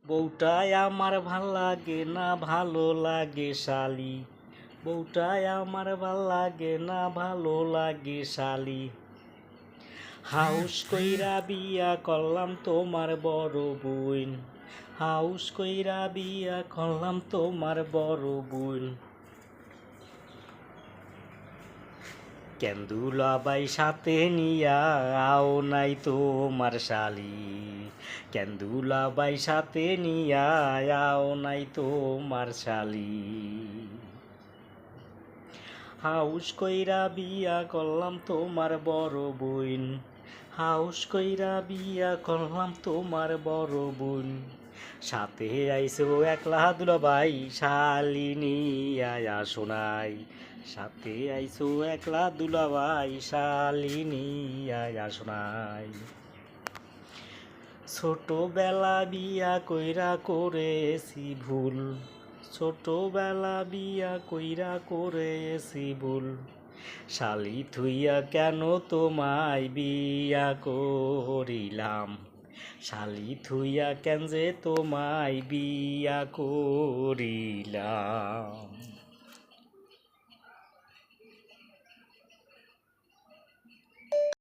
বউটাই আমার ভাল লাগে না, ভালো লাগে শালি। বউটাই আমার ভাল লাগে না, ভালো লাগে শালি। হাউস কইরা বিয়া করলাম তোমার বড় বোন। হাউস কইরা বিয়া করলাম তোমার বড় বোন। কেন্দুলাবাই সাথে নিয়া আও নাই তোমার শালি। কেন্দুলাবাই সাথে নিয়া আও নাই তোমার শালি। হাউস কইরা বিয়া করলাম তোমার বড় বোন। হাউস কইরা বিয়া করলাম তোমার বড় বোন। সাথে আইসো একলা দুলাভাই শালিনী আয়া শোনাই। সাথে আইসো একলা দুলাভাই শালিনী আয়া শোনাই। ছোটবেলা বিয়া কইরা করেছি ভুল। ছোটবেলা বিয়া কইরা করেছি ভুল। শালি থুইয়া কেন তোমায় বিয়া করিলাম। শালি থুইয়া কেন যে তোমায় বিয়া করিলাম।